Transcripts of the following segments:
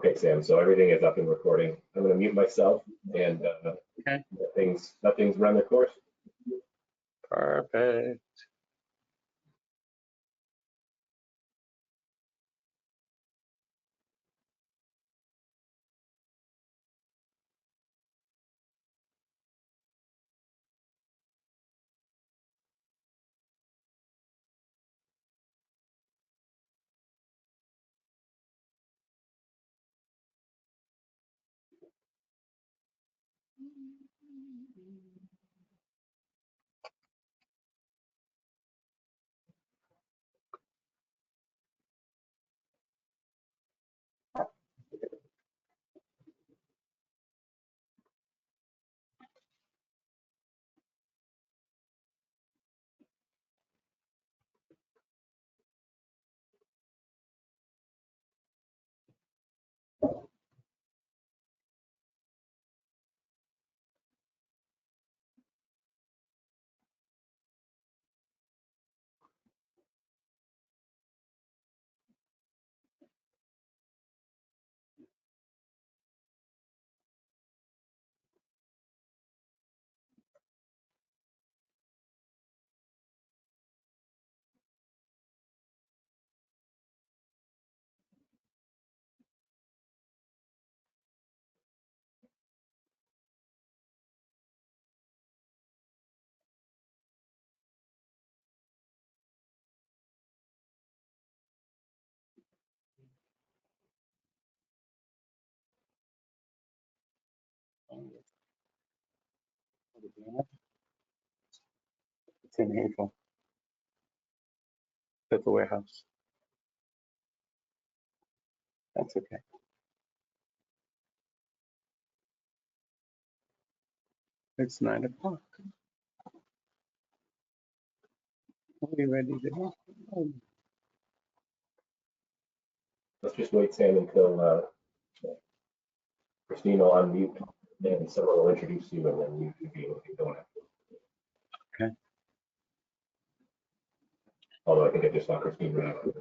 Okay, Sam, so everything is up and recording. I'm gonna mute myself and Okay. let things run their course. Perfect. It's in April. At the warehouse. That's okay. It's 9 o'clock. Are we ready to go? Let's just wait, Sam, until Christine will unmute and someone will introduce you and then you should be able to get going. Okay. Although I think I just saw Christine right after.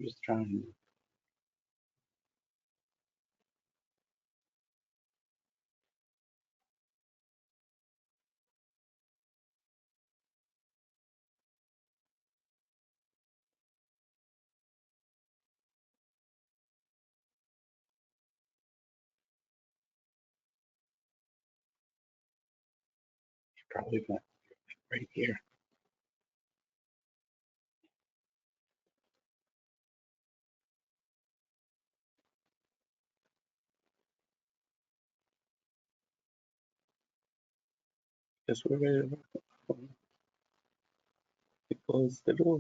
Just trying. Probably not right here. Guess we're ready to rock. Close the door.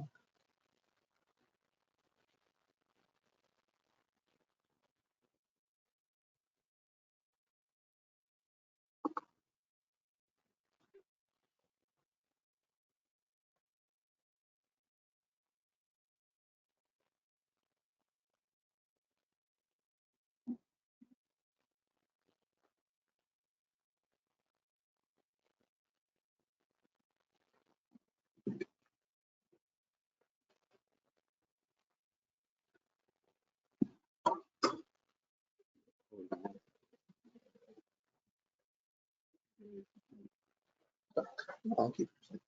I'll keep her.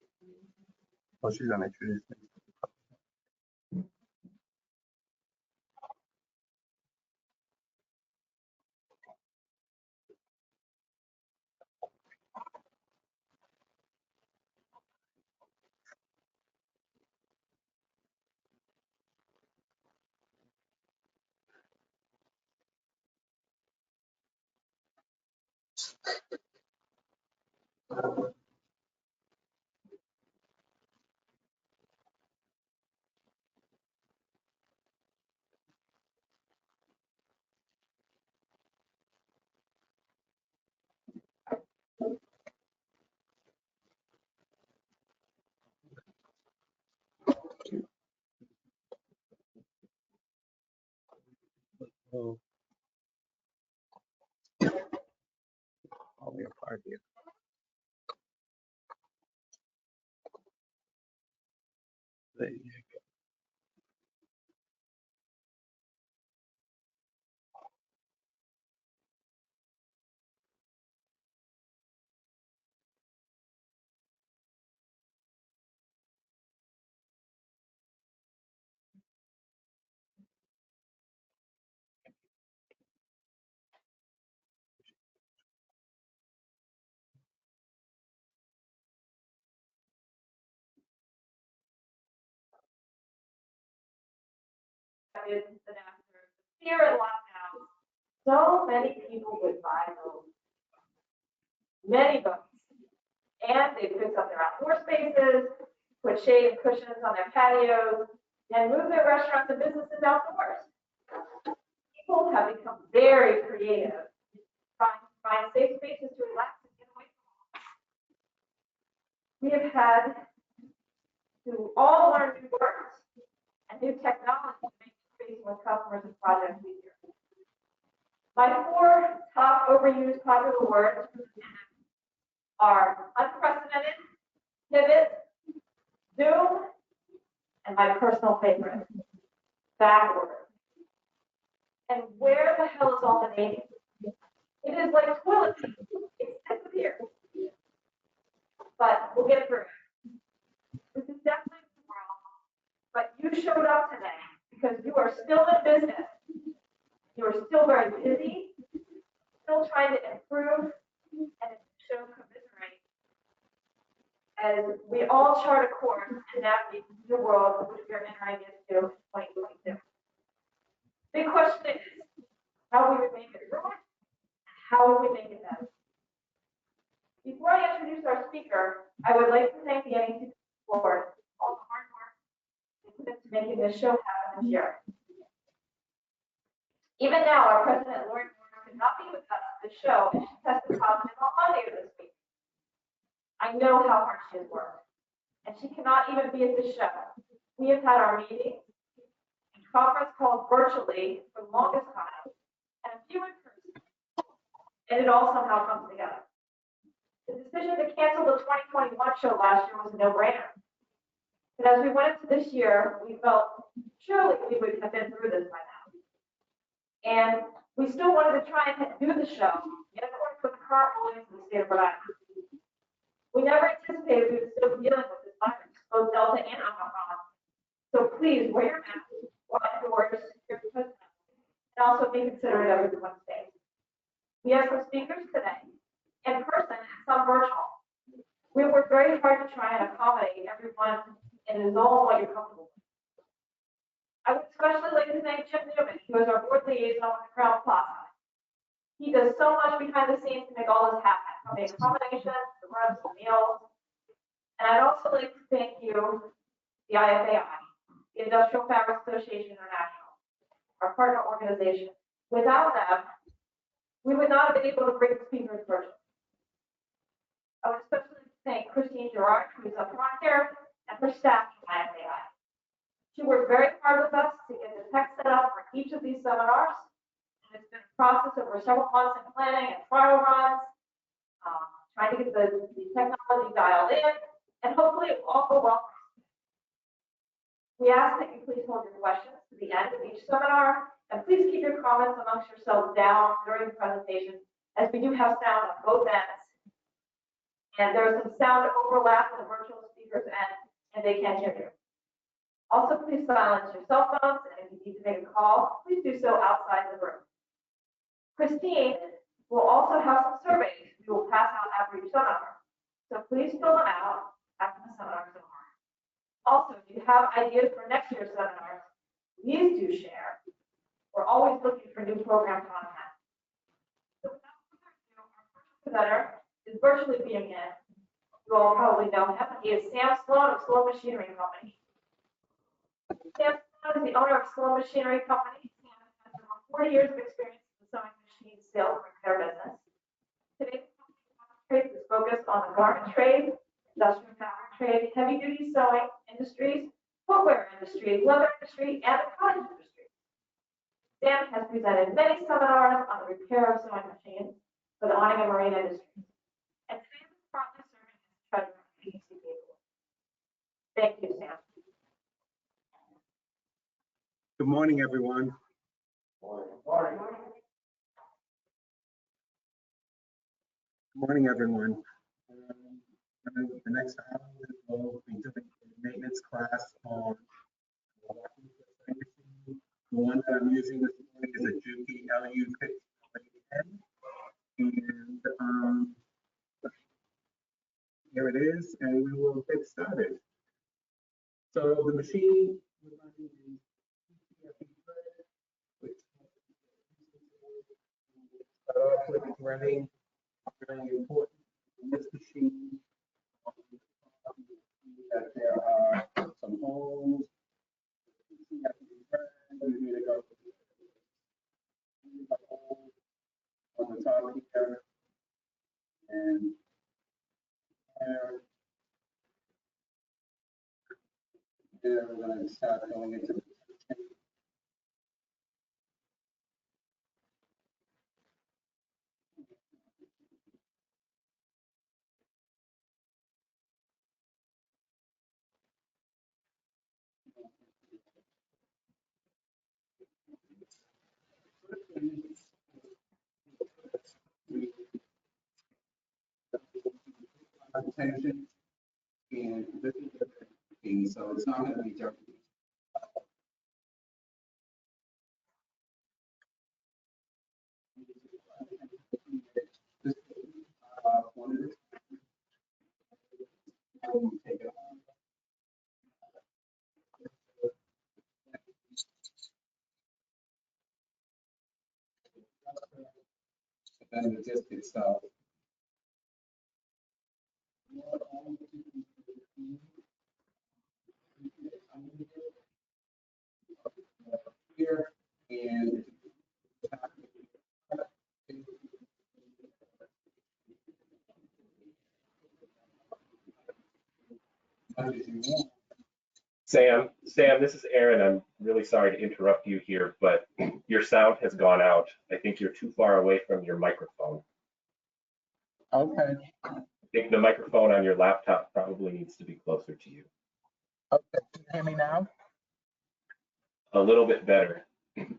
Oh, she's gonna introduce me. Oh. Only a party. There you go. And after fear and lockdown, so many people would buy those, many books, and they fix up their outdoor spaces, put shade and cushions on their patios, and move their restaurants and businesses outdoors. People have become very creative, trying to find safe spaces to relax and get away from home. We have had to all learn new words and new technology to make facing with customers and projects easier. My 4 top overused popular words are unprecedented, pivot, zoom, and my personal favorite, backward. And where the hell is all the naming? It is like toilet paper. It disappears. But we'll get through it. This is definitely the world, but you showed up today because you are still in business. You are still very busy, still trying to improve and show commiserate as we all chart a course and navigate the world which we are entering into in 2022. Big question is, how we would make it through it, and how we would make it better. Before I introduce our speaker, I would like to thank the NECPA board for all the hard work they put into making this show happen this year. Even now, our president, Lori Moore, could not be with us at the show, and she tested positive on Monday of this week. I know how hard she has worked, and she cannot even be at the show. We have had our meetings and conference calls virtually for the longest time, and a few in person, and it all somehow comes together. The decision to cancel the 2021 show last year was a no-brainer. But as we went into this year, we felt surely we would have been through this by now. And we still wanted to try and do the show in accordance with the current rulings in the state of Rhode Island. We never anticipated we would still be dealing with this virus, both Delta and Omicron. So please wear your mask, watch indoors, and also be considerate of everyone's safe. We have some speakers today, in person and some virtual. We worked very hard to try and accommodate everyone and is all what you're comfortable with. I would especially like to thank Jim Newman, who is our board liaison with the Crown Plaza. He does so much behind the scenes to make all this happen, from the accommodations, the rooms, the meals. And I'd also like to thank you, the IFAI, the Industrial Fabric Association International, our partner organization. Without them, we would not have been able to bring speakers virtually. I would especially thank Christine Gerard, who's up front here, and her staff from IFAI. She worked very hard with us to get the tech set up for each of these seminars. And it's been a process over several months in planning and trial runs, trying to get the technology dialed in, and hopefully it will all go well. We ask that you please hold your questions to the end of each seminar, and please keep your comments amongst yourselves down during the presentation, as we do have sound on both ends. And there's some sound overlap in the virtual speaker's end, and they can't hear you. Also, please silence your cell phones, and if you need to make a call, please do so outside the room. Christine will also have some surveys we will pass out after each seminar, so please fill them out after the seminar is over. Also, if you have ideas for next year's seminars, please do share. We're always looking for new program content. So without further ado, our first presenter is virtually being in. You all probably know him. He is Sam Sloan of Sloan Machinery Company. Sam Sloan is the owner of Sloan Machinery Company. Sam has over 40 years of experience in the sewing machine sales and repair business. Today, the company is focused on the garment trade, industrial fabric trade, heavy-duty sewing industries, footwear industry, leather industry, and the cottage industry. Sam has presented many seminars on the repair of sewing machines for the awning and marine industries. And Sam is currently serving as treasurer of the NECPA board. Thank you, Sam. Good morning, everyone. Good morning, everyone. The next hour we'll be doing a maintenance class on the one that I'm using this morning is a Juki LU 610, and here it is, and we will get started. So the machine we're running is start off with threading, very important in this machine. That there are some holes. We're going to go on the top here and there. There we're going to start going into the attention, and this is the thing, so it's not going to be dirty. This one of the take it off. And then the disc itself. Here and Sam, this is Aaron. I'm really sorry to interrupt you here, but your sound has gone out. I think you're too far away from your microphone. Okay. I think the microphone on your laptop probably needs to be closer to you. Okay. Can you hear me now? A little bit better.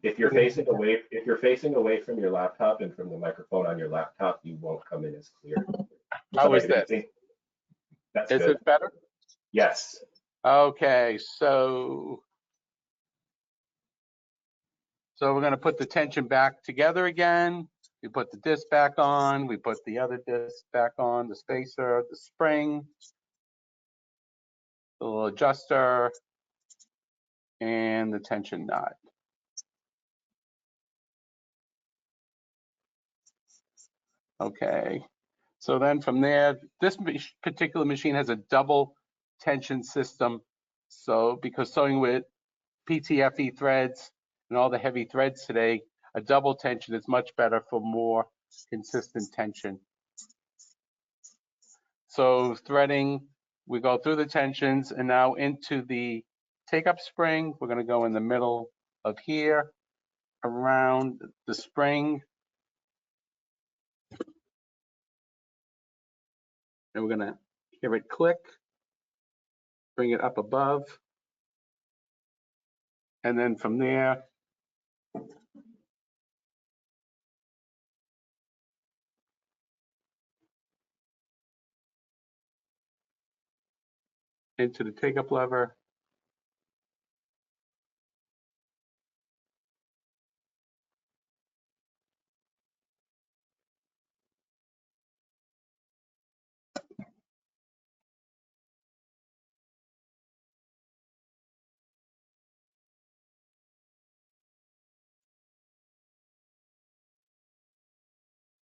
If you're facing away from your laptop and from the microphone on your laptop, you won't come in as clear. How is this? That's Is good. it better? Yes. Okay, so we're going to put the tension back together again. We put the disc back on. We put the other disc back on, the spacer, the spring, the little adjuster, and the tension knot. Okay, so then from there, this particular machine has a double tension system. So because sewing with PTFE threads and all the heavy threads today, a double tension is much better for more consistent tension. So threading, we go through the tensions and now into the take-up spring. We're going to go in the middle of here, around the spring. And we're going to hear it click, bring it up above. And then from there, into the take-up lever.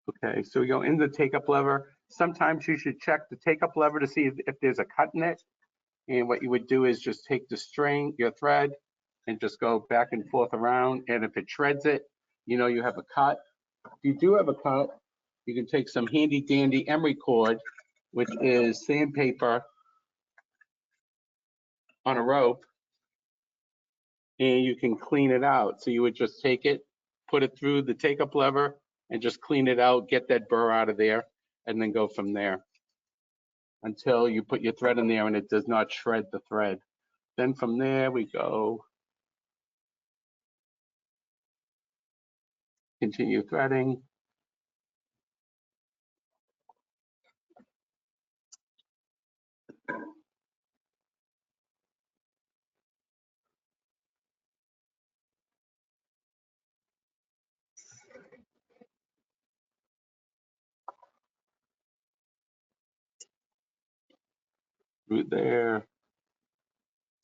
Okay, so we go in the take-up lever. Sometimes you should check the take-up lever to see if there's a cut in it. And what you would do is just take the string, your thread, and just go back and forth around. And if it shreds it, you know you have a cut. If you do have a cut, you can take some handy dandy emery cord, which is sandpaper on a rope, and you can clean it out. So you would just take it, put it through the take-up lever, and just clean it out, get that burr out of there, and then go from there until you put your thread in there and it does not shred the thread. Then from there we go, continue threading.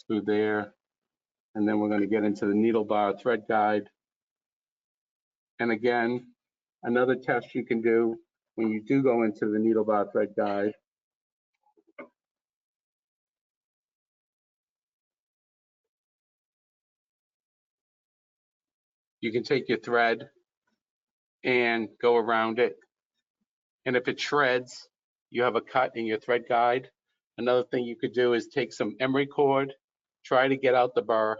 Through there, and then we're going to get into the needle bar thread guide. And again, another test you can do when you do go into the needle bar thread guide, you can take your thread and go around it. And if it shreds, you have a cut in your thread guide. Another thing you could do is take some emery cord, try to get out the burr,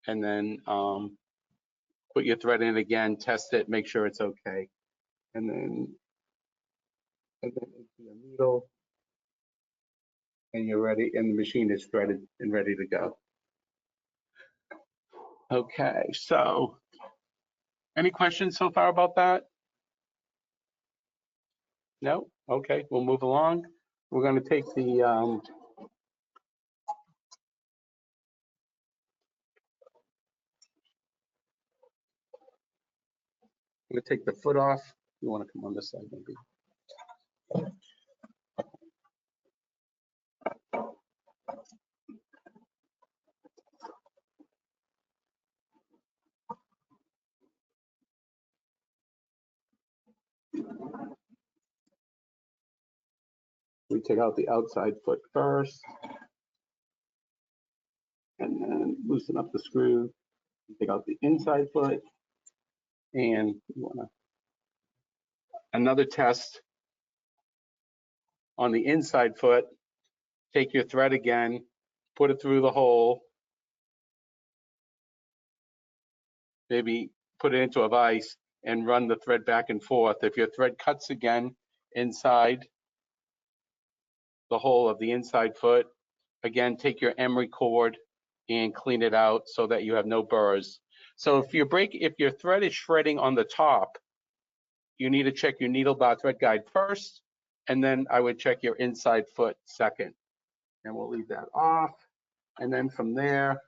and then put your thread in again, test it, make sure it's okay. And then into your needle, and you're ready, and the machine is threaded and ready to go. Okay, so any questions so far about that? No? Okay, we'll move along. We're going to take the foot off. You want to come on this side, maybe? We take out the outside foot first, and then loosen up the screw. Take out the inside foot, and you want to another test on the inside foot. Take your thread again, put it through the hole, maybe put it into a vise, and run the thread back and forth. If your thread cuts again inside the hole of the inside foot, again, take your emery cord and clean it out so that you have no burrs. So if your thread is shredding on the top, you need to check your needle bar thread guide first, and then I would check your inside foot second. And we'll leave that off. And then from there,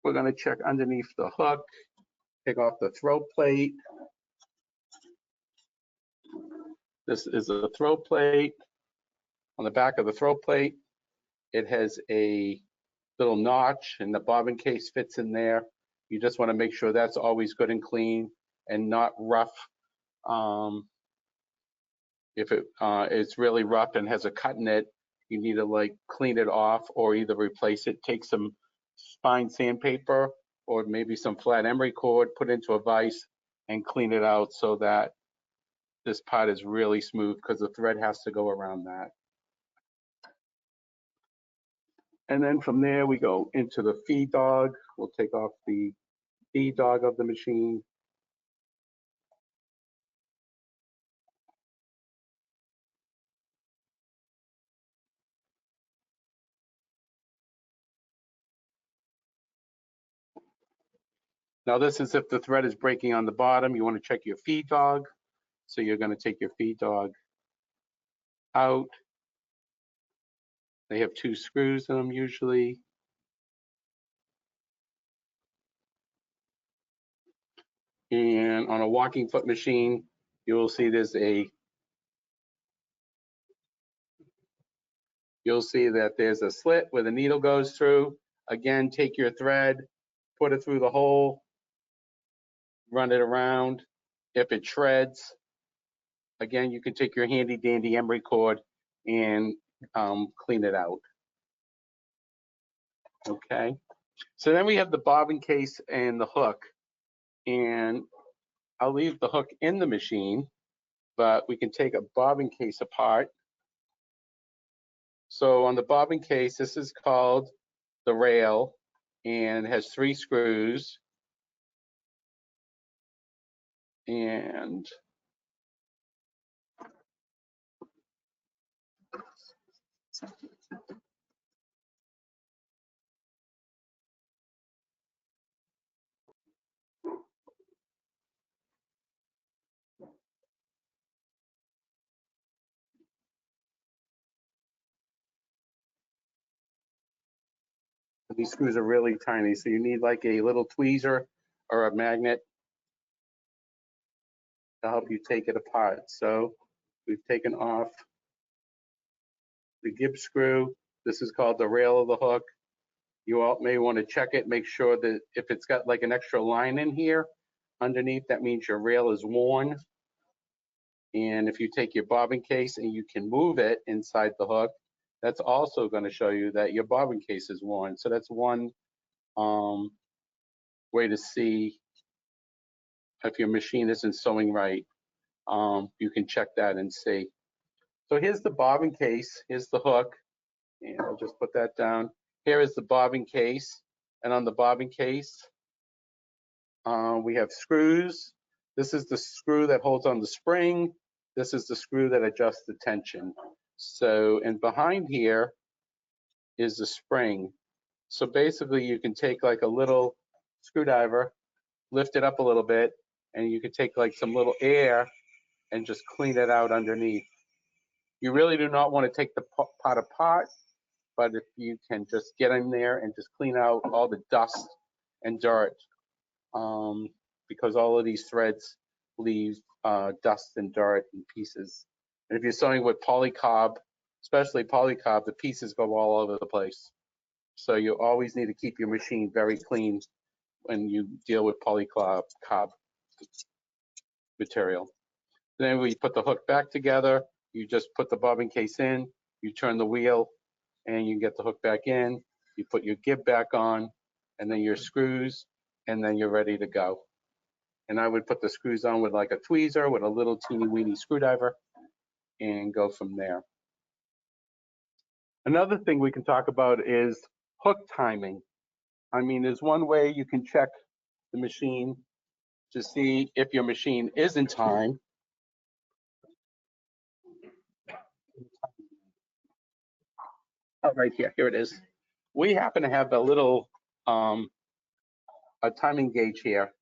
we're going to check underneath the hook, take off the throat plate. This is a throat plate. On the back of the throat plate, it has a little notch, and the bobbin case fits in there. You just want to make sure that's always good and clean and not rough. If it is really rough and has a cut in it, you need to like clean it off or either replace it. Take some fine sandpaper or maybe some flat emery cord, put into a vise and clean it out so that this part is really smooth because the thread has to go around that. And then from there, we go into the feed dog. We'll take off the feed dog of the machine. Now this is if the thread is breaking on the bottom, you want to check your feed dog. So you're going to take your feed dog out. They have 2 screws in them usually. And on a walking foot machine, you'll see that there's a slit where the needle goes through. Again, take your thread, put it through the hole, run it around, if it shreds, again, you can take your handy dandy emery cord and clean it out. Okay, so then we have the bobbin case and the hook, and I'll leave the hook in the machine, but we can take a bobbin case apart. So on the bobbin case, this is called the rail and has 3 screws. And these screws are really tiny, so you need like a little tweezer or a magnet to help you take it apart. So we've taken off the Gibbs screw. This is called the rail of the hook. You all may want to check it, make sure that if it's got like an extra line in here underneath, that means your rail is worn. And if you take your bobbin case and you can move it inside the hook, that's also going to show you that your bobbin case is worn. So that's one way to see if your machine isn't sewing right. You can check that and see. So here's the bobbin case, here's the hook, and I'll just put that down. Here is the bobbin case, and on the bobbin case, we have screws. This is the screw that holds on the spring. This is the screw that adjusts the tension. So, and behind here is the spring. So basically you can take like a little screwdriver, lift it up a little bit, and you can take like some little air and just clean it out underneath. You really do not want to take the pot apart, but if you can just get in there and just clean out all the dust and dirt, because all of these threads leave dust and dirt and pieces. And if you're sewing with polycob, especially polycob, the pieces go all over the place. So you always need to keep your machine very clean when you deal with polycob material. Then we put the hook back together. You just put the bobbin case in, you turn the wheel, and you get the hook back in. You put your gib back on, and then your screws, and then you're ready to go. And I would put the screws on with like a tweezer with a little teeny weeny screwdriver and go from there. Another thing we can talk about is hook timing. I mean, there's one way you can check the machine to see if your machine is in time. Oh, right here it is. We happen to have a little a timing gauge here.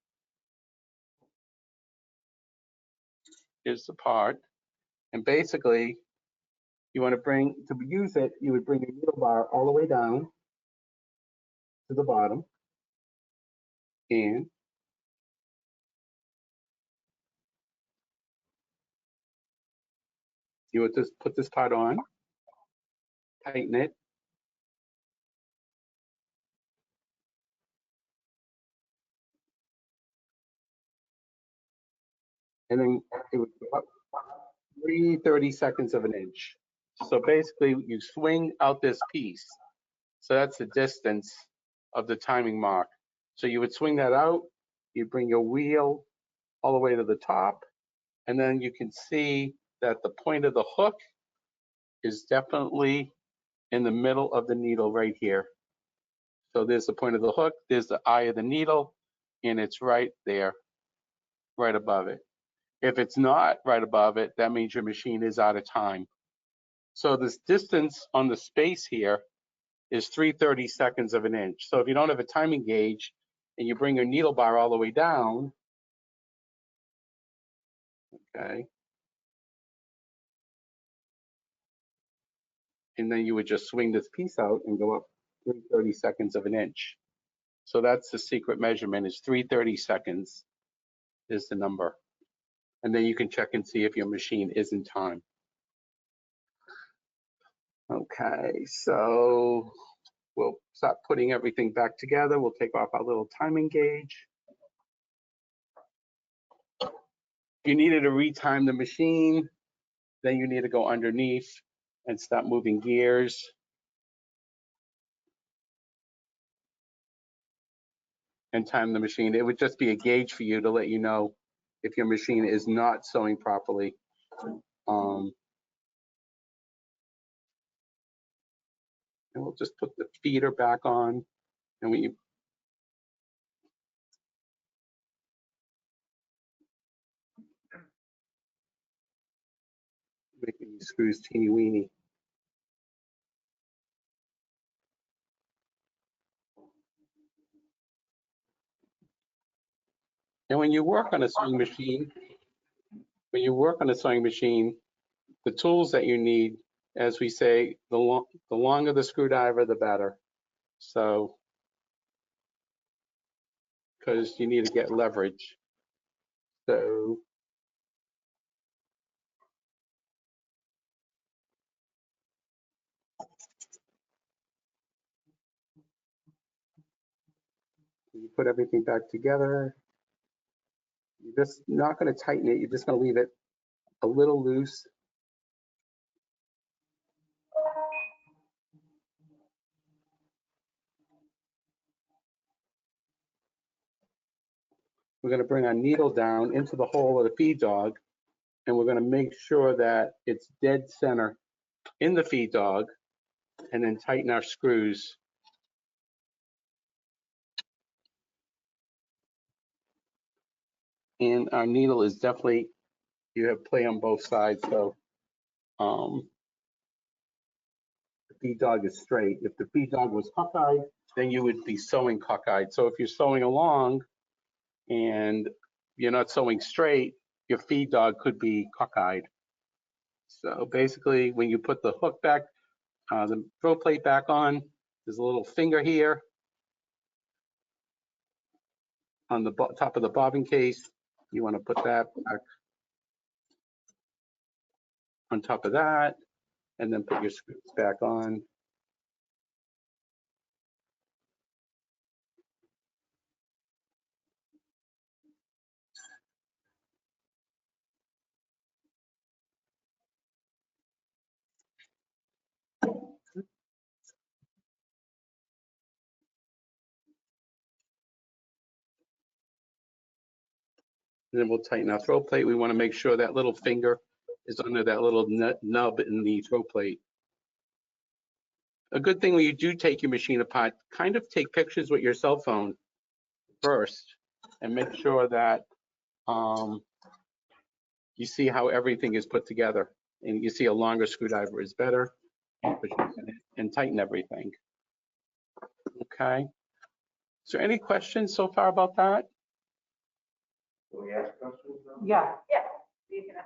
Here's the part, and basically, you want to use it, you would bring your needle bar all the way down to the bottom, and you would just put this part on, tighten it, and then it would go up 3/30 seconds of an inch. So basically, you swing out this piece. So that's the distance of the timing mark. So you would swing that out, you bring your wheel all the way to the top, and then you can see that the point of the hook is definitely in the middle of the needle right here. So there's the point of the hook, there's the eye of the needle, and it's right there, right above it. If it's not right above it, that means your machine is out of time. So this distance on the space here is 3/30 seconds of an inch. So if you don't have a timing gauge and you bring your needle bar all the way down, okay, and then you would just swing this piece out and go up 3/30 seconds of an inch. So that's the secret measurement, is 3/30 seconds is the number. And then you can check and see if your machine is in time. Okay, so we'll start putting everything back together. We'll take off our little timing gauge. If you needed to retime the machine, then you need to go underneath and start moving gears. And time the machine. It would just be a gauge for you to let you know if your machine is not sewing properly. And we'll just put the feeder back on, and we making these screws teeny weeny. And when you work on a sewing machine, the tools that you need, as we say, the longer the screwdriver, the better. So, because you need to get leverage. So, you put everything back together. You're just not going to tighten it. You're just going to leave it a little loose. We're going to bring our needle down into the hole of the feed dog, and we're going to make sure that it's dead center in the feed dog, and then tighten our screws. And our needle is definitely, you have play on both sides, so the feed dog is straight. If the feed dog was cockeyed, then you would be sewing cockeyed. So if you're sewing along and you're not sewing straight, your feed dog could be cockeyed. So basically, when you put the hook back, the throw plate back on, there's a little finger here on the top of the bobbin case. You want to put that back on top of that, and then put your screws back on. And then we'll tighten our throw plate. We want to make sure that little finger is under that little nub in the throw plate. A good thing when you do take your machine apart, kind of take pictures with your cell phone first and make sure that you see how everything is put together. And you see a longer screwdriver is better, and tighten everything. Okay. Is there any questions so far about that? Can we ask questions? Yeah. Yeah. You can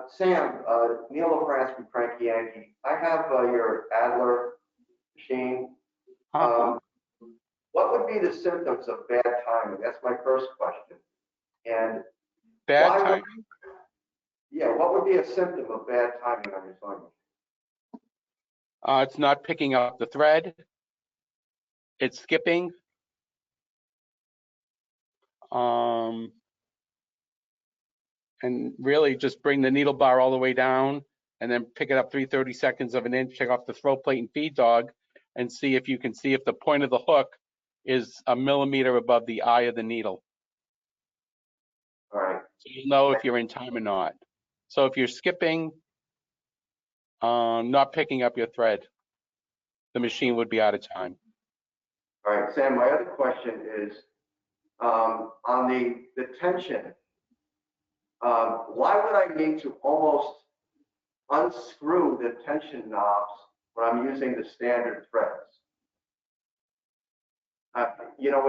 Sam, Neil LaFrance from Cranky Yankee. I have your Adler machine. What would be the symptoms of bad timing? That's my first question. And Bad why would- timing? yeah, what would be a symptom of bad timing on your sewing machine? It's not picking up the thread. It's skipping. And really just bring the needle bar all the way down and then pick it up 3/32 of an inch, check off the throw plate and feed dog, and see if you can see if the point of the hook is a millimeter above the eye of the needle. All right. So you'll know if you're in time or not. So if you're skipping, not picking up your thread, the machine would be out of time. All right, Sam, my other question is on the tension. Why would I need to almost unscrew the tension knobs when I'm using the standard threads? You know,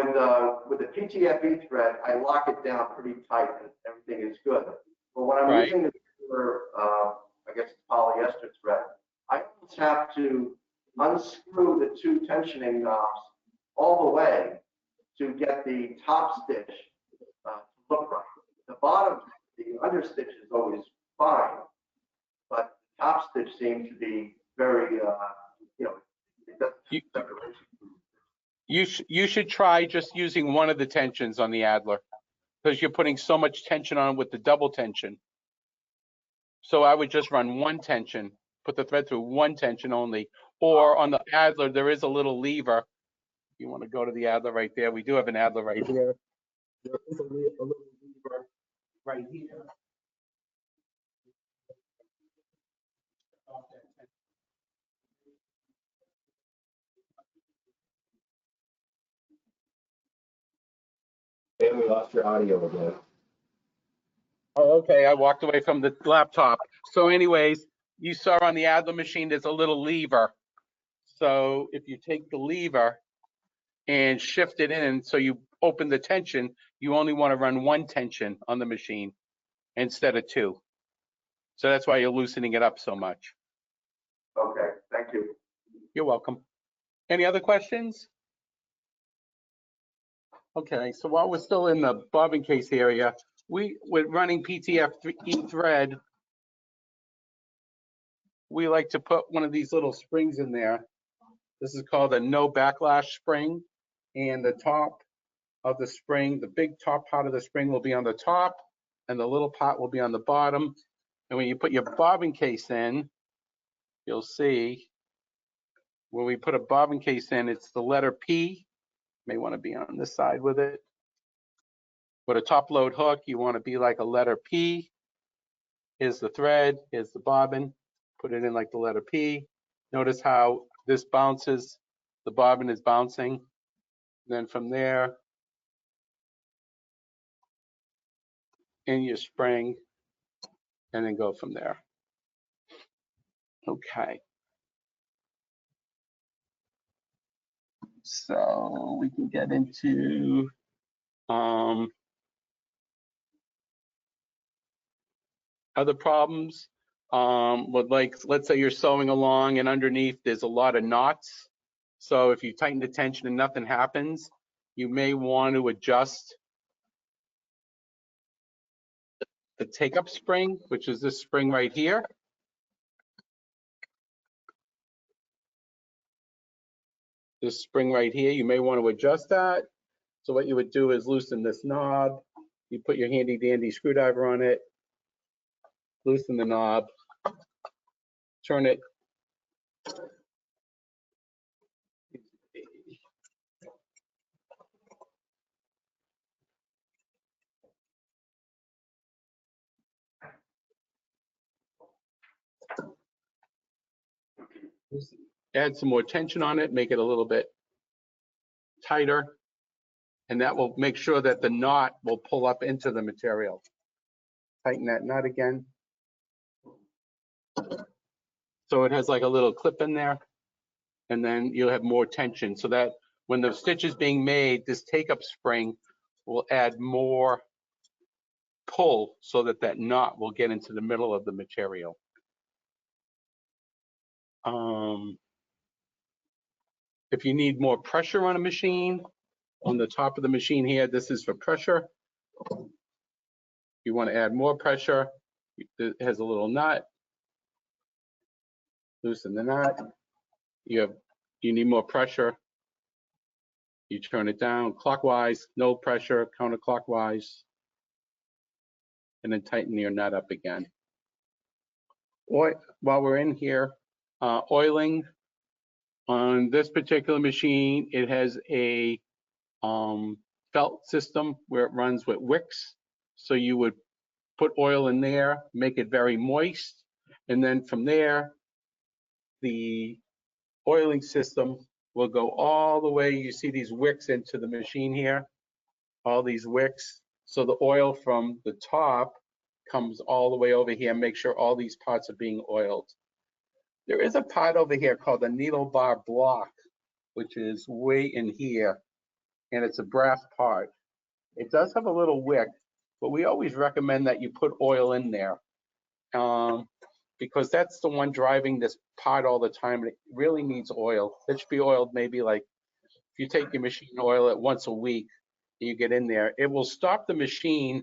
with the PTFE thread, I lock it down pretty tight and everything is good. But when I'm using the regular, I guess it's polyester thread, I almost have to unscrew the two tensioning knobs all the way to get the top stitch to look right. The bottom, the understitch is always fine, but the top stitch seems to be very, you know, it doesn't separation. You should try just using one of the tensions on the Adler, because you're putting so much tension on with the double tension. So I would just run one tension, put the thread through one tension only. Or on the Adler, there is a little lever. You want to go to the Adler right there. We do have an Adler right here. There is a little lever right here. And we lost your audio again. Oh, okay. I walked away from the laptop. So anyways, you saw on the Adler machine, there's a little lever. So if you take the lever and shift it in, so you open the tension, you only want to run one tension on the machine instead of two. So that's why you're loosening it up so much. Okay, thank you. You're welcome. Any other questions? Okay, so while we're still in the bobbin case area, we're running PTFE thread. We like to put one of these little springs in there. This is called a no backlash spring. And the top of the spring, the big top part of the spring will be on the top and the little part will be on the bottom. And when you put your bobbin case in, you'll see when we put a bobbin case in, it's the letter P. May want to be on this side with it. With a top load hook, you want to be like a letter P. Here's the thread, here's the bobbin. Put it in like the letter P. Notice how this bounces, the bobbin is bouncing. Then from there, in your spring, and then go from there. Okay. So we can get into other problems. But like, let's say you're sewing along and underneath there's a lot of knots. So if you tighten the tension and nothing happens, you may want to adjust the take-up spring, which is this spring right here. This spring right here, you may want to adjust that. So what you would do is loosen this knob. You put your handy dandy screwdriver on it, loosen the knob, turn it. Add some more tension on it, make it a little bit tighter, and that will make sure that the knot will pull up into the material. Tighten that knot again. So it has like a little clip in there, and then you'll have more tension so that when the stitch is being made, this take-up spring will add more pull so that that knot will get into the middle of the material. If you need more pressure on a machine, on the top of the machine here, this is for pressure. You want to add more pressure, it has a little nut. Loosen the knot. You need more pressure. You turn it down clockwise, no pressure, counterclockwise, and then tighten your nut up again. While we're in here, oiling. On this particular machine, it has a felt system where it runs with wicks. So you would put oil in there, make it very moist, and then from there, the oiling system will go all the way. You see these wicks into the machine here, all these wicks. So the oil from the top comes all the way over here. Make sure all these parts are being oiled. There is a part over here called the needle bar block, which is way in here, and it's a brass part. It does have a little wick, but we always recommend that you put oil in there because that's the one driving this part all the time. And it really needs oil. It should be oiled maybe like, if you take your machine and oil it once a week, and you get in there, it will stop the machine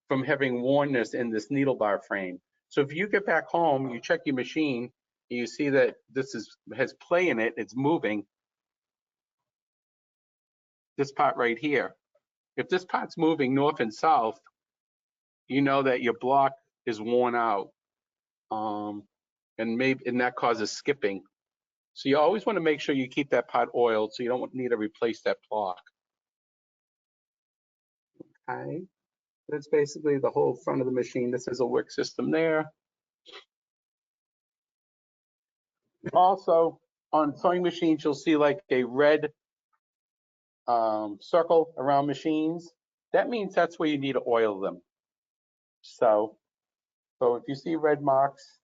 from having wornness in this needle bar frame. So if you get back home, you check your machine, and you see that this has play in it, it's moving. This part right here, If this pot's moving north and south, you know that your block is worn out. And that causes skipping. So you always want to make sure you keep that pot oiled so you don't need to replace that block. Okay, that's basically the whole front of the machine. This is a work system there. Also, on sewing machines, you'll see like a red circle around machines. That means that's where you need to oil them. So if you see red marks,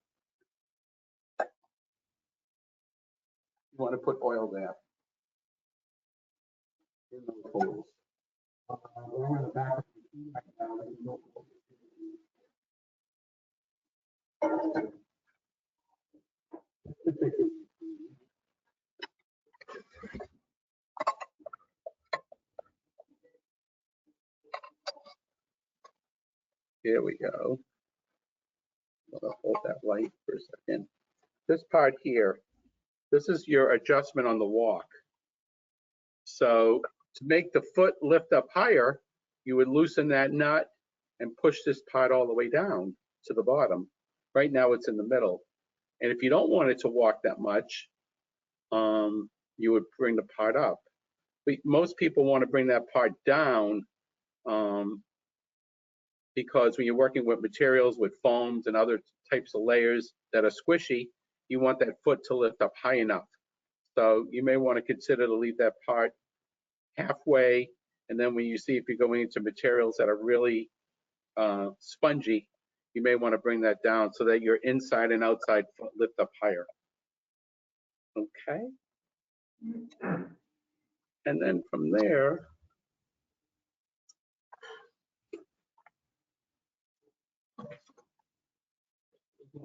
you want to put oil there. In those holes. Along the back of the machine, here we go. I'll hold that light for a second. This part here, this is your adjustment on the walk. So to make the foot lift up higher, you would loosen that nut and push this part all the way down to the bottom. Right now it's in the middle. And if you don't want it to walk that much, you would bring the part up. But most people want to bring that part down because when you're working with materials, with foams and other types of layers that are squishy, you want that foot to lift up high enough. So you may want to consider to leave that part halfway, and then when you see if you're going into materials that are really spongy, you may want to bring that down so that your inside and outside foot lift up higher. Okay. And then from there,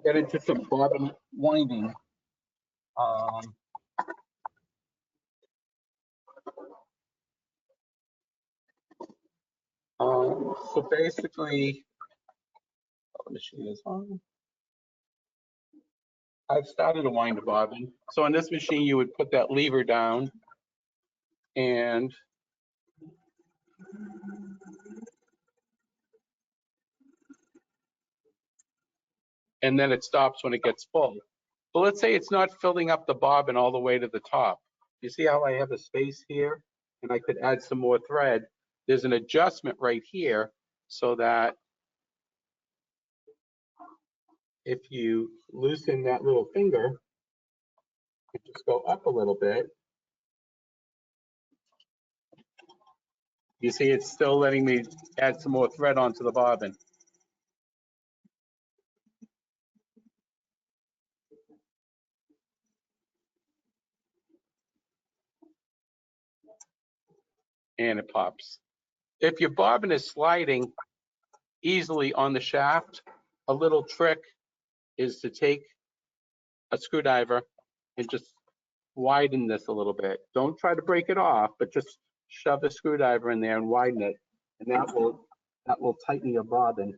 get into some bottom winding. So basically, the machine is on. I've started to wind a bobbin. So on this machine, you would put that lever down and then it stops when it gets full. But let's say it's not filling up the bobbin all the way to the top. You see how I have a space here and I could add some more thread. There's an adjustment right here so that if you loosen that little finger, you just go up a little bit. You see it's still letting me add some more thread onto the bobbin. And it pops. If your bobbin is sliding easily on the shaft, a little trick is to take a screwdriver and just widen this a little bit. Don't try to break it off, but just shove the screwdriver in there and widen it, and that will tighten your bobbin.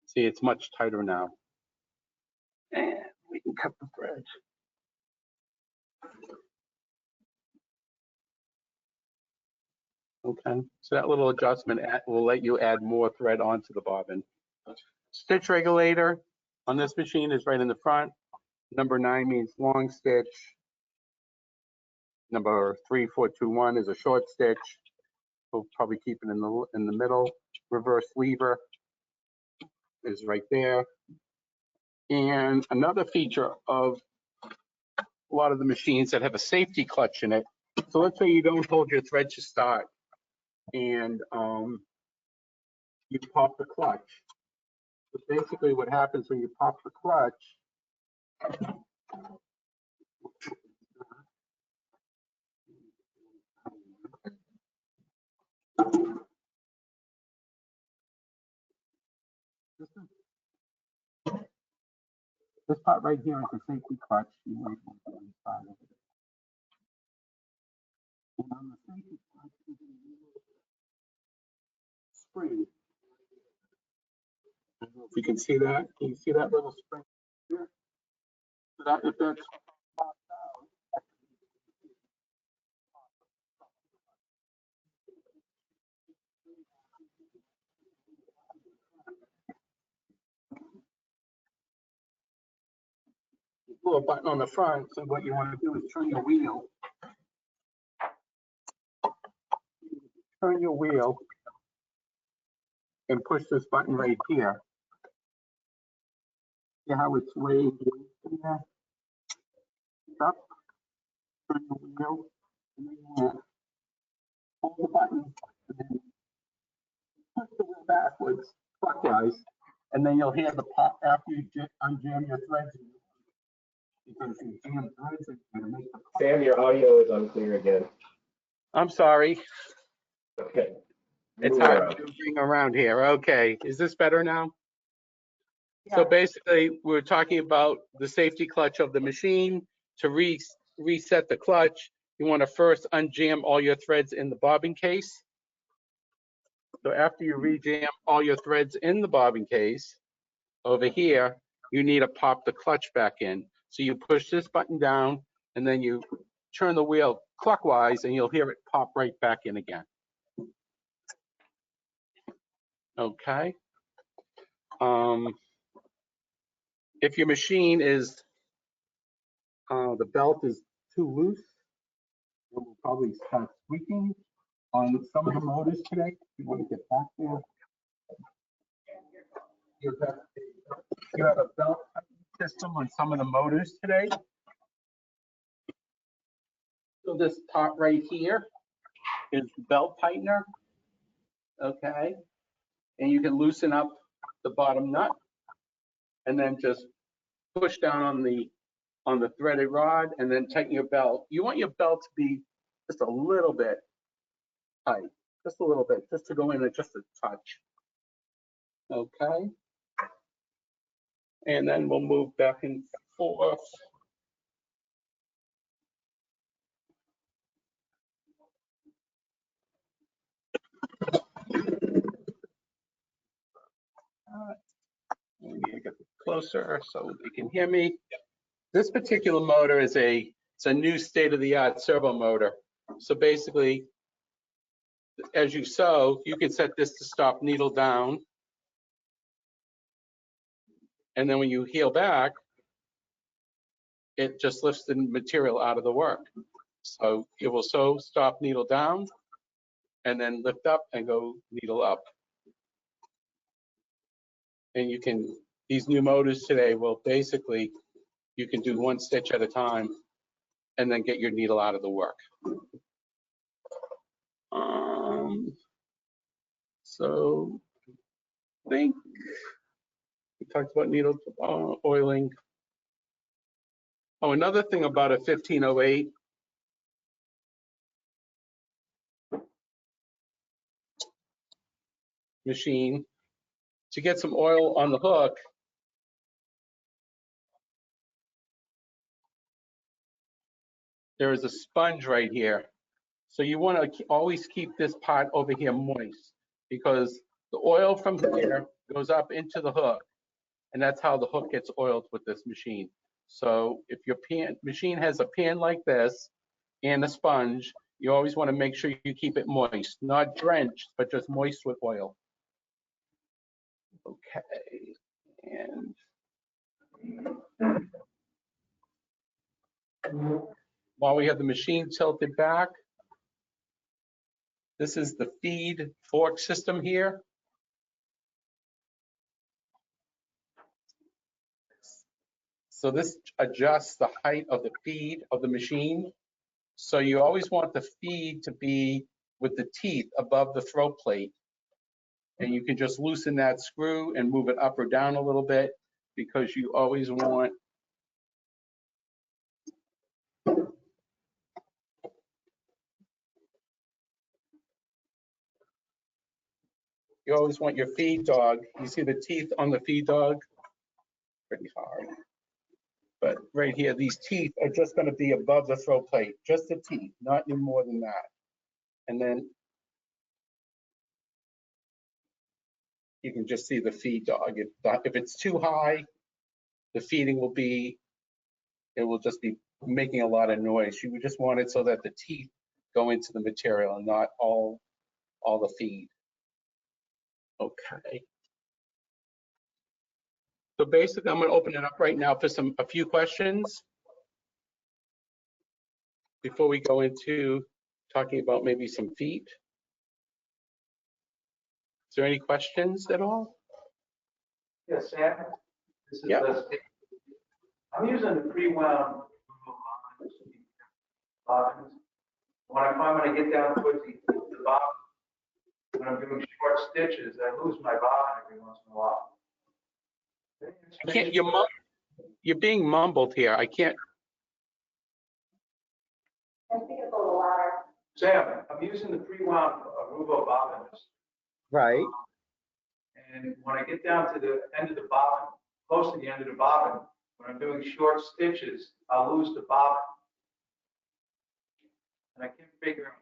See, it's much tighter now. And we can cut the thread. Okay, so that little adjustment will let you add more thread onto the bobbin. Stitch regulator on this machine is right in the front. Number 9 means long stitch. Number 3421 is a short stitch. We'll probably keep it in the middle. Reverse lever is right there. And another feature of a lot of the machines that have a safety clutch in it. So let's say you don't hold your thread to start and you pop the clutch. So basically what happens when you pop the clutch, this part right here is the safety clutch. You might want to inside of it. And on the safety clutch is a little spring. I don't know if you can see that. Can you see that little spring here? So that if that's popped out, little button on the front. So what you want to do is turn your wheel. Turn your wheel and push this button right here. See how it's way in there? Up, turn the wheel, and then you want to hold the button, and then push the wheel backwards, clockwise, and then you'll hear the pop after you unjam your threads. Because you jam threads, it's going to make the pop. Sam, your audio is unclear again. I'm sorry. Okay. It's Move hard around. to bring around here. Okay, is this better now? So basically, we're talking about the safety clutch of the machine. To reset the clutch, you want to first unjam all your threads in the bobbin case. So after you rejam all your threads in the bobbin case, over here, you need to pop the clutch back in. So you push this button down, and then you turn the wheel clockwise, and you'll hear it pop right back in again. Okay. If your machine is, the belt is too loose, it will probably start squeaking on some of the motors today. You want to get back there. You have a belt system on some of the motors today. So this part right here is the belt tightener. Okay. And you can loosen up the bottom nut and then just push down on the threaded rod and then tighten your belt. You want your belt to be just a little bit tight, just a little bit, just to go in at just a touch. Okay. And then we'll move back and forth. Maybe I get closer so they can hear me. This particular motor is it's a new state-of-the-art servo motor. So basically, as you sew, you can set this to stop needle down. And then when you heel back, it just lifts the material out of the work. So it will sew, stop, needle down, and then lift up and go needle up. And you can, these new motors today will basically, you can do one stitch at a time and then get your needle out of the work. So I think we talked about needle oiling. Oh, another thing about a 1508 machine, to get some oil on the hook, there is a sponge right here. So you want to always keep this part over here moist because the oil from here goes up into the hook, and that's how the hook gets oiled with this machine. So if your machine has a pan like this and a sponge, you always want to make sure you keep it moist, not drenched, but just moist with oil. Okay, and while we have the machine tilted back, this is the feed fork system here. So this adjusts the height of the feed of the machine. So you always want the feed to be with the teeth above the throat plate. And you can just loosen that screw and move it up or down a little bit because you always want your feed dog. You see the teeth on the feed dog? Pretty hard. But right here, these teeth are just going to be above the throat plate, just the teeth, not any more than that. And then you can just see the feed dog. If it's too high, the feeding will be, it will just be making a lot of noise. You would just want it so that the teeth go into the material and not all the feed. Okay. So basically, I'm going to open it up right now for a few questions before we go into talking about maybe some feet. Is there any questions at all? Yes, Sam. This is Yeah. Leslie. I'm using the pre-wound bobbins. When I get down towards the bottom, when I'm doing short stitches, I lose my bobbin every once in a while. I can't. You're being mumbled here. I can't. I think it's a little louder. Sam, I'm using the pre-wound Aruba bobbins. Right. And when I get down to the end of the bobbin, close to the end of the bobbin, when I'm doing short stitches, I'll lose the bobbin. And I can't figure out.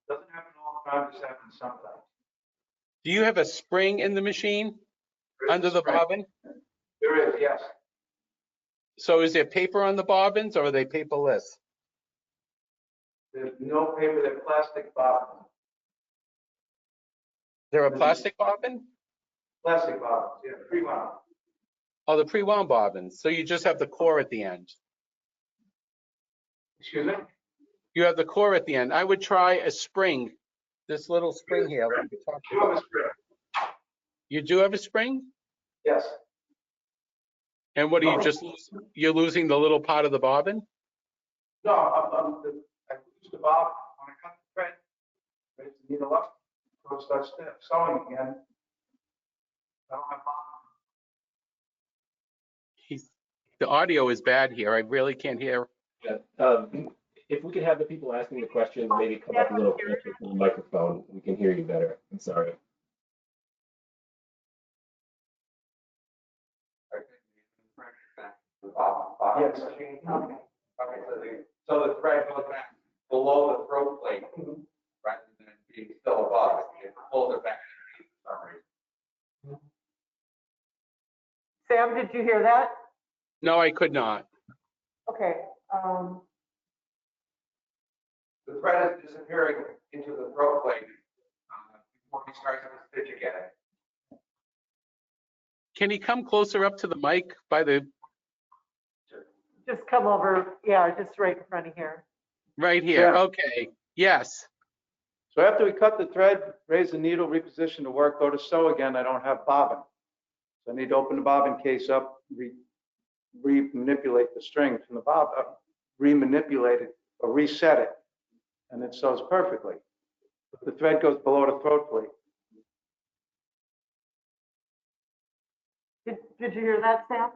It doesn't happen all the time, just happens sometimes. Do you have a spring in the machine There is under a the spring. bobbin? There is, yes. So is there paper on the bobbins or are they paperless? There's no paper, they're plastic bobbins. They're a plastic bobbin? Plastic bobbins, yeah, pre-wound. Oh, the pre-wound bobbins. So you just have the core at the end. Excuse me? You have the core at the end. I would try a spring, this little spring here. Like we talked You have a about. spring? You do have a spring? Yes. And what do you just, you're losing the little part of the bobbin? No, I lose the bobbin. When I cut the thread, raise the needle up, so it starts sewing again. I don't have bobbin. The audio is bad here. I really can't hear. Yeah. If we could have the people asking the questions maybe come up a little closer to the microphone, we can hear you better. I'm sorry. Yes. So the thread goes back below the throat plate rather than being still above it. It pulls it back for some reason. Sam, did you hear that? No, I could not. Okay. The thread is disappearing into the throat plate before he starts to stitch again. Can he come closer up to the mic by the, Just come over, yeah, just right in front of here. right here? Yeah. Okay. Yes. So after we cut the thread, raise the needle, reposition the work, go to sew again, I don't have bobbin. So I need to open the bobbin case up, re-manipulate the string from the bobbin, re-manipulate it or reset it, and it sews perfectly. But the thread goes below the throat plate. Did you hear that, Sam?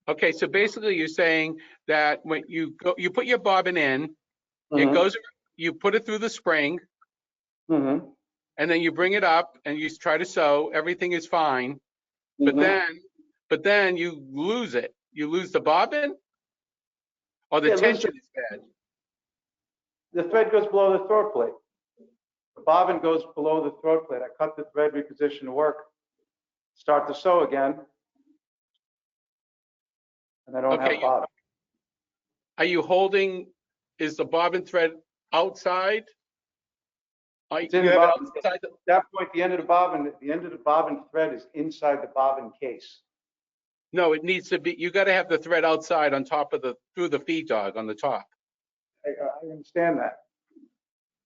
Okay. So basically you're saying that when you go, you put your bobbin in, it Mhm. goes, you put it through the spring Mhm. and then you bring it up and you try to sew, everything is fine. But Mhm. then you lose it. You lose the bobbin or the Yeah, lose tension is bad. The thread goes below the throat plate. The bobbin goes below the throat plate. I cut the thread, reposition the work, start to sew again, and I don't Okay, have bobbin. Are you holding, is the bobbin thread outside? It's in You the have it bobbin. outside At that point, the end of the bobbin thread is inside the bobbin case. No, it needs to be, you got to have the thread outside on top of through the feed dog on the top. I understand that.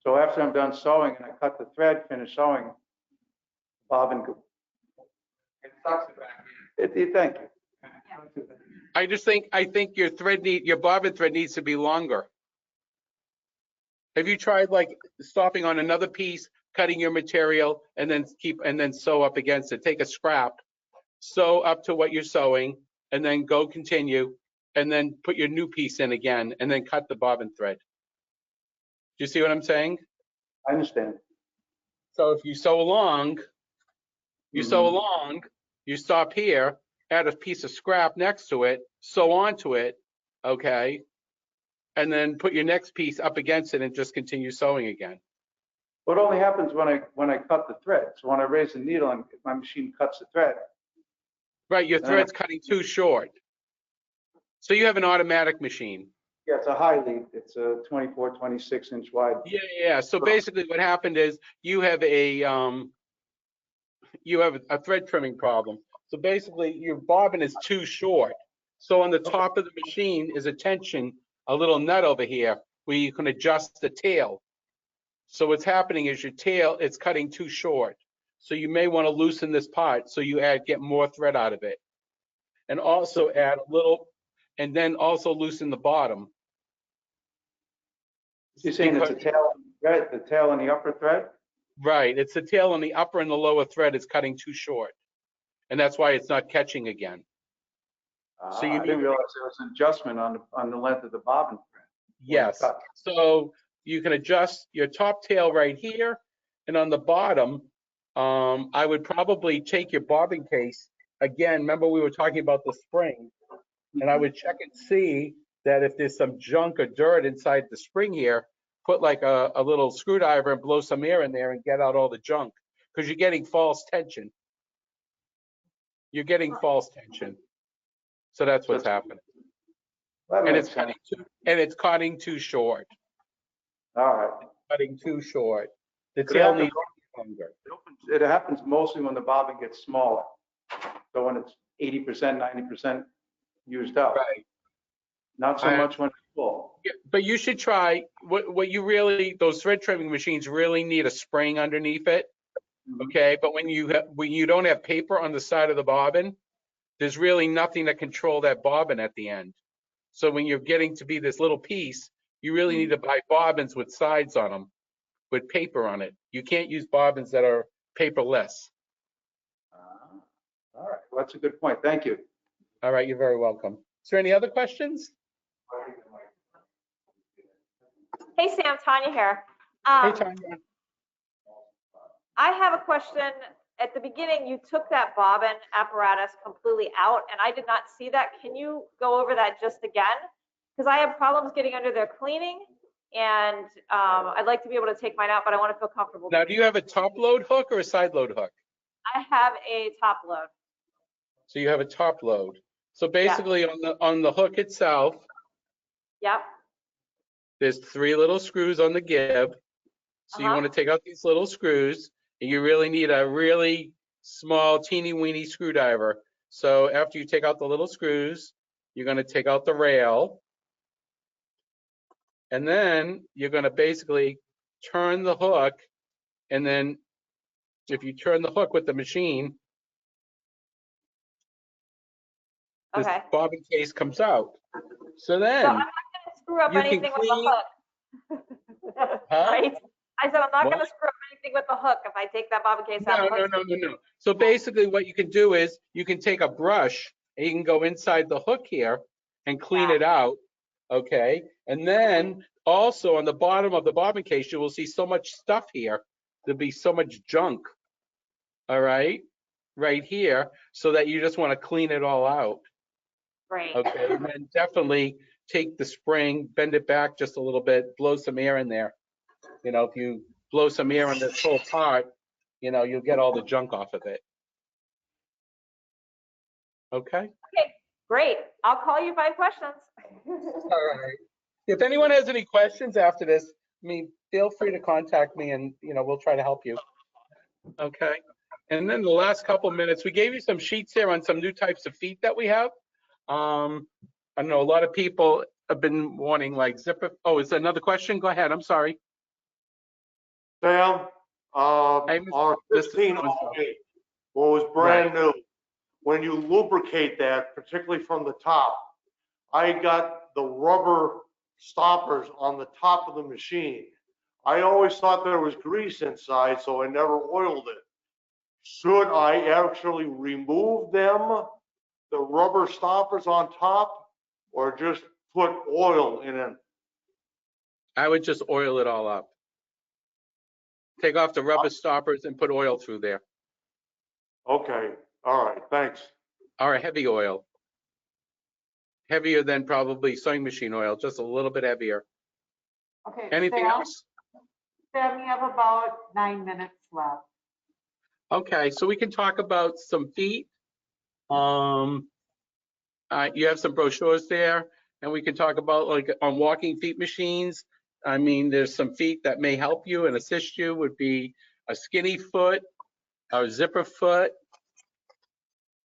So after I'm done sewing and I cut the thread, finish sewing, bobbin, It sucks it back in. thank you. I think your bobbin thread needs to be longer. Have you tried like stopping on another piece, cutting your material and then sew up against it? Take a scrap, sew up to what you're sewing and then go continue and then put your new piece in again and then cut the bobbin thread. Do you see what I'm saying? I understand. So if you sew along, you stop here, add a piece of scrap next to it, sew onto it, okay? And then put your next piece up against it and just continue sewing again. What only happens when I cut the thread. So when I raise the needle and my machine cuts the thread. Right, your thread's cutting too short. So you have an automatic machine. Yeah, it's a high lead. It's a 24, 26 inch wide. Yeah. So basically what happened is you have a thread trimming problem. So basically, your bobbin is too short. So on the top of the machine is a tension, a little nut over here where you can adjust the tail. So what's happening is your tail is cutting too short. So you may want to loosen this part so you get more thread out of it. And also add a little, and then also loosen the bottom. You're saying it's the tail, thread, the tail and the upper thread? Right, it's the tail on the upper and the lower thread is cutting too short. And that's why it's not catching again. So you I didn't realize there was an adjustment on the length of the bobbin thread. Yes, so you can adjust your top tail right here, and on the bottom, I would probably take your bobbin case, again, remember we were talking about the spring, and I would check and see that if there's some junk or dirt inside the spring here, put like a little screwdriver and blow some air in there and get out all the junk, because you're getting false tension. You're getting false tension. So that's what's happening. And it's cutting too short. All right. Cutting too short. The tail needs longer. It happens mostly when the bobbin gets smaller. So when it's 80%, 90% used up. Right. Not so much when it's full. Yeah, but you should try what you really, those thread trimming machines really need a spring underneath it. Okay, but when you don't have paper on the side of the bobbin, there's really nothing to control that bobbin at the end. So when you're getting to be this little piece, you really need to buy bobbins with sides on them, with paper on it. You can't use bobbins that are paperless. All right, well, that's a good point. Thank you. All right, you're very welcome. Is there any other questions? Hey, Sam, Tanya here. Hey, Tanya. I have a question. At the beginning, you took that bobbin apparatus completely out, and I did not see that. Can you go over that just again? Because I have problems getting under there cleaning, and I'd like to be able to take mine out, but I want to feel comfortable. Now, do you have a top load hook or a side load hook? I have a top load. So you have a top load. So basically on the hook itself, Yep. there's 3 little screws on the gib. So you want to take out these little screws, and you really need a really small, teeny weeny screwdriver. So after you take out the little screws, you're going to take out the rail. And then you're going to basically turn the hook. And then if you turn the hook with the machine, this bobbin case comes out. So then I'm not going to screw up anything with the hook. Right? I said I'm not going to screw up anything with the hook if I take that bobbin case out. No. So basically what you can do is you can take a brush and you can go inside the hook here and clean it out, okay? And then also on the bottom of the bobbin case, you will see so much stuff here. There'll be so much junk, all right? Right here, so that you just want to clean it all out. Right. Okay, and then definitely take the spring, bend it back just a little bit, blow some air in there. You know, if you blow some air in this whole part, you know, you'll get all the junk off of it. Okay? Okay, great. I'll call you if I have questions. All right. If anyone has any questions after this, I mean, feel free to contact me and, you know, we'll try to help you. Okay? And then the last couple minutes, we gave you some sheets here on some new types of feet that we have. I know a lot of people have been wanting like zipper. Oh, is there another question? Go ahead. I'm sorry. Sam, our 1508, what was brand new, when you lubricate that, particularly from the top, I got the rubber stoppers on the top of the machine. I always thought there was grease inside, so I never oiled it. Should I actually remove them, the rubber stoppers on top, or just put oil in it? I would just oil it all up. Take off the rubber stoppers and put oil through there. Okay, all right, thanks. Or a heavy oil. Heavier than probably sewing machine oil, just a little bit heavier. Okay. Anything else? Sam, you have about 9 minutes left. Okay, so we can talk about some feet. You have some brochures there, and we can talk about like on walking feet machines. I mean, there's some feet that may help you and assist you would be a skinny foot, a zipper foot,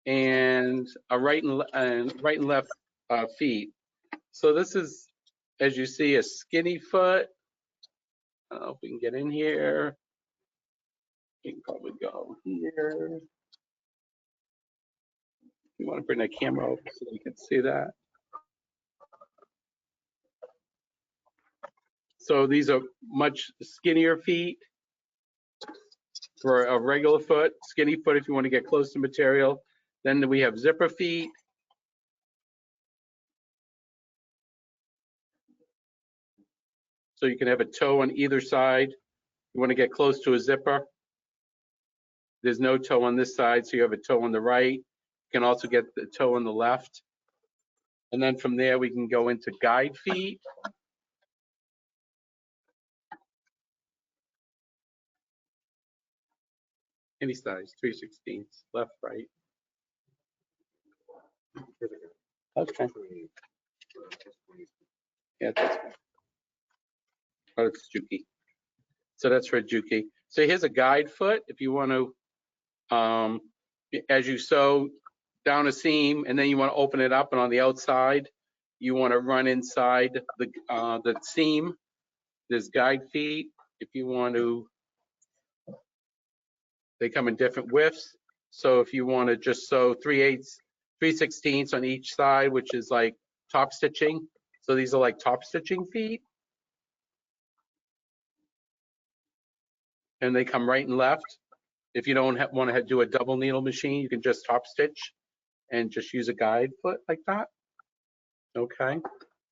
and a right and left feet. So this is, as you see, a skinny foot. I don't know if we can get in here. We can probably go here. You want to bring the camera over so you can see that. So these are much skinnier feet for a regular foot, skinny foot if you want to get close to material. Then we have zipper feet. So you can have a toe on either side. You want to get close to a zipper. There's no toe on this side, so you have a toe on the right. You can also get the toe on the left. And then from there, we can go into guide feet. Any size, 3/16, left, right. Okay. Yeah, that's fine. Oh, it's Juki. So that's for Juki. So here's a guide foot if you want to, as you sew down a seam and then you want to open it up, and on the outside, you want to run inside the seam. There's guide feet. If you want to, they come in different widths. So if you want to just sew 3/16 on each side, which is like top stitching. So these are like top stitching feet. And they come right and left. If you don't want to do a double needle machine, you can just top stitch and just use a guide foot like that. Okay,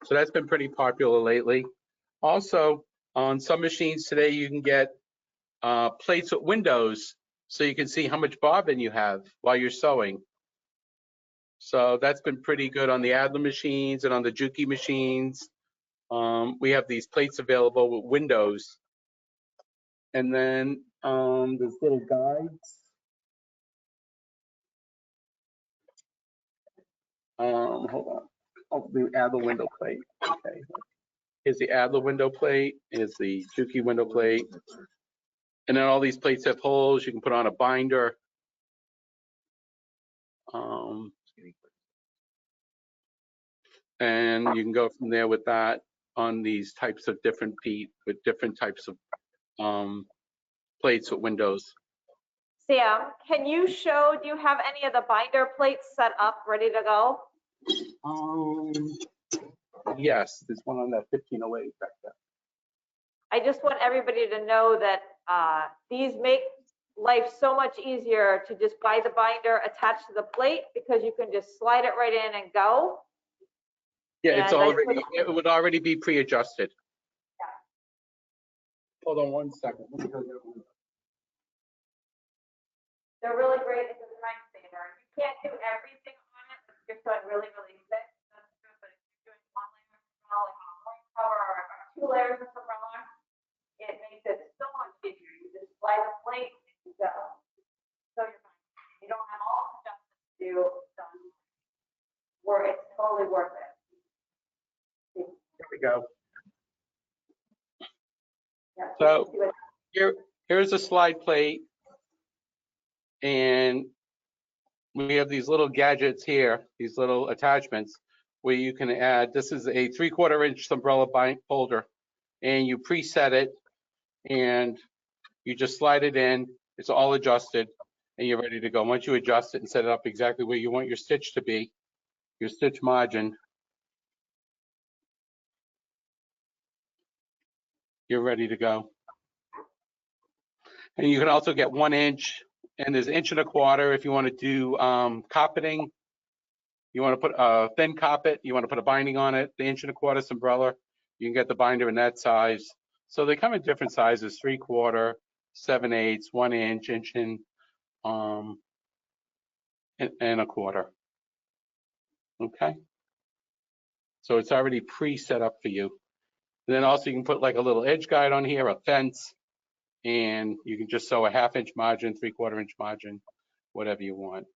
so that's been pretty popular lately. Also, on some machines today, you can get plates with windows so you can see how much bobbin you have while you're sewing. So that's been pretty good on the Adler machines and on the Juki machines. We have these plates available with windows. And then there's little guides. Hold on. Oh, the Adler window plate. Okay. Here's the Adler window plate. Here's the Juki window plate. And then all these plates have holes. You can put on a binder. And you can go from there with that on these types of different feet with different types of plates with windows. Sam, can you show, do you have any of the binder plates set up, ready to go? Yes, there's one on that 1508 back there. I just want everybody to know that these make life so much easier to just buy the binder attached to the plate, because you can just slide it right in and go. Yeah, it's And already, it would already be pre-adjusted. Yeah. Hold on one second. Let me go get one. They're really great as a time saver. You can't do everything on it if you're sewing really, really thick. That's good, but if you're doing one layer of umbrella, like a morning cover, or 2 layers of umbrella, it makes it so much easier. You just slide a plate and you go. So you're fine. You don't have all the stuff to do done where it's totally worth it. There we go. Yeah, So here's a slide plate. And we have these little gadgets here, these little attachments where you can add, this is a 3/4 inch umbrella folder, and you preset it and you just slide it in. It's all adjusted and you're ready to go. Once you adjust it and set it up exactly where you want your stitch to be, your stitch margin, you're ready to go. And you can also get 1 inch, and there's 1.25 inches if you want to do carpeting. You want to put a thin carpet, you want to put a binding on it, the 1.25 inch umbrella, you can get the binder in that size. So they come in different sizes, 3/4, 7/8, 1 inch, inch and 1/4. Okay. So it's already pre-set up for you. And then also you can put like a little edge guide on here, a fence, and you can just sew a 1/2 inch margin, 3/4 inch margin, whatever you want.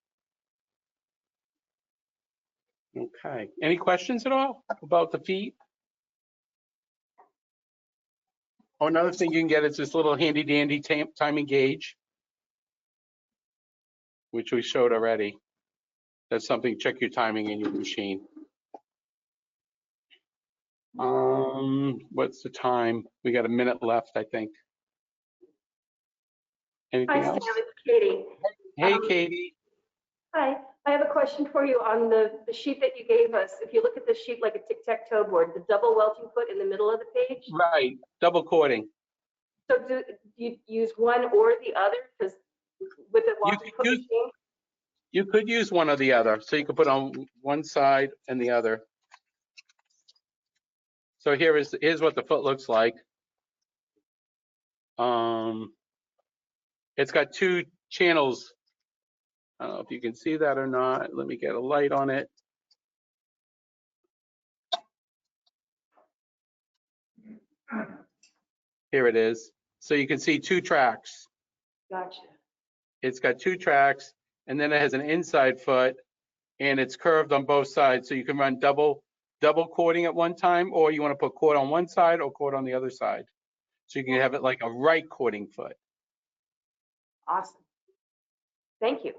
Okay. Any questions at all about the feet? Oh, another thing you can get is this little handy dandy timing gauge, which we showed already. That's something, check your timing in your machine. What's the time? We got a minute left, I think. Anything Hi, Sam, else? it's Katie. Hey, Katie. Hi, I have a question for you on the sheet that you gave us. If you look at the sheet like a tic-tac-toe board, the double welching foot in the middle of the page. Right, double cording. So do you use one or the other? Because with the welching foot machine? You could use one or the other. So you could put on one side and the other. So here's what the foot looks like. It's got two channels. I don't know if you can see that or not. Let me get a light on it. Here it is. So you can see two tracks. Gotcha. It's got two tracks, and then it has an inside foot, and it's curved on both sides. So you can run double cording at one time, or you want to put cord on one side or cord on the other side. So you can have it like a right cording foot. Awesome. Thank you.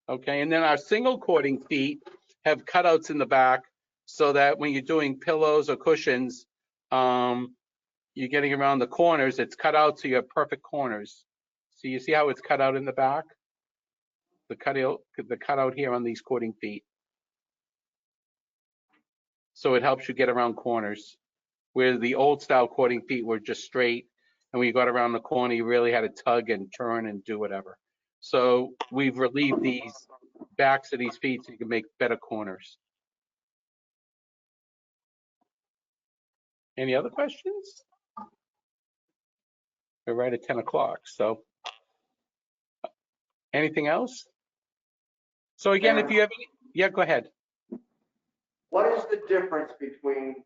Okay, and then our single cording feet have cutouts in the back so that when you're doing pillows or cushions, you're getting around the corners, it's cut out so you have perfect corners. So you see how it's cut out in the back? The cutout here on these cording feet. So it helps you get around corners, where the old style cording feet were just straight, and when you got around the corner, you really had to tug and turn and do whatever. So we've relieved these backs of these feet so you can make better corners. Any other questions? We're right at 10 o'clock, so. Anything else? So again, if you have any, yeah, go ahead. What is the difference between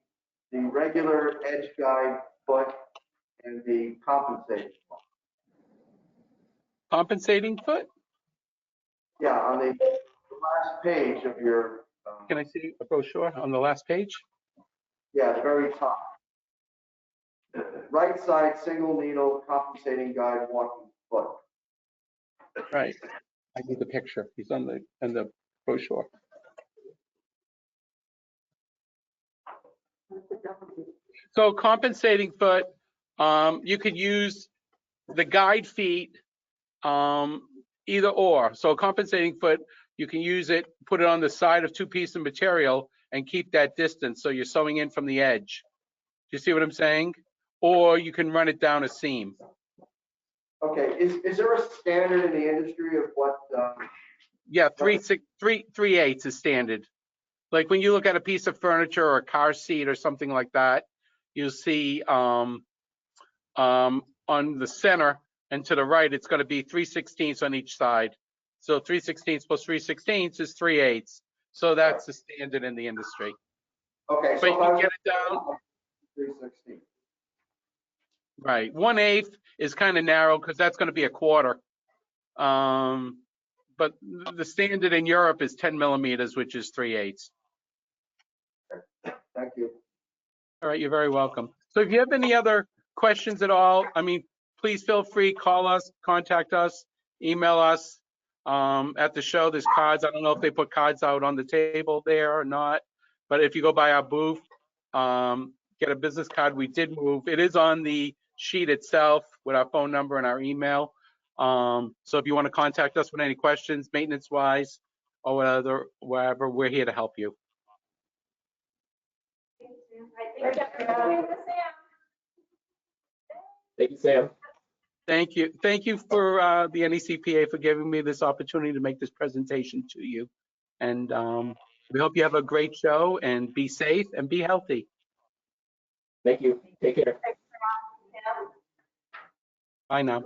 the regular edge guide foot and the compensating one? Compensating foot? Yeah, on the last page of your. Can I see a brochure on the last page? Yeah, the very top. Right side, single needle, compensating guide, walking foot. Right. I need the picture. He's on the brochure. So compensating foot, you could use the guide feet, either or. So compensating foot, you can use it, put it on the side of two pieces of material and keep that distance so you're sewing in from the edge. Do you see what I'm saying? Or you can run it down a seam. Okay, is there a standard in the industry of what? Yeah, 3/8 is standard. Like when you look at a piece of furniture or a car seat or something like that, you'll see on the center and to the right, it's going to be 3/16 on each side. So 3/16 plus 3/16 is 3/8. So that's the standard in the industry. Okay, But so you can get it down. 3/16. Right. 1/8 is kind of narrow because that's going to be a quarter. But the standard in Europe is 10 millimeters, which is 3/8. Thank you. All right, you're very welcome. So if you have any other questions at all, I mean, please feel free, call us, contact us, email us. At the show, there's cards. I don't know if they put cards out on the table there or not, but if you go by our booth, get a business card. We did move. It is on the sheet itself with our phone number and our email. So if you want to contact us with any questions, maintenance-wise, or whatever, we're here to help you. Thank you, Sam. Thank you. Thank you for the NECPA for giving me this opportunity to make this presentation to you. And we hope you have a great show and be safe and be healthy. Thank you. Take care. Bye now.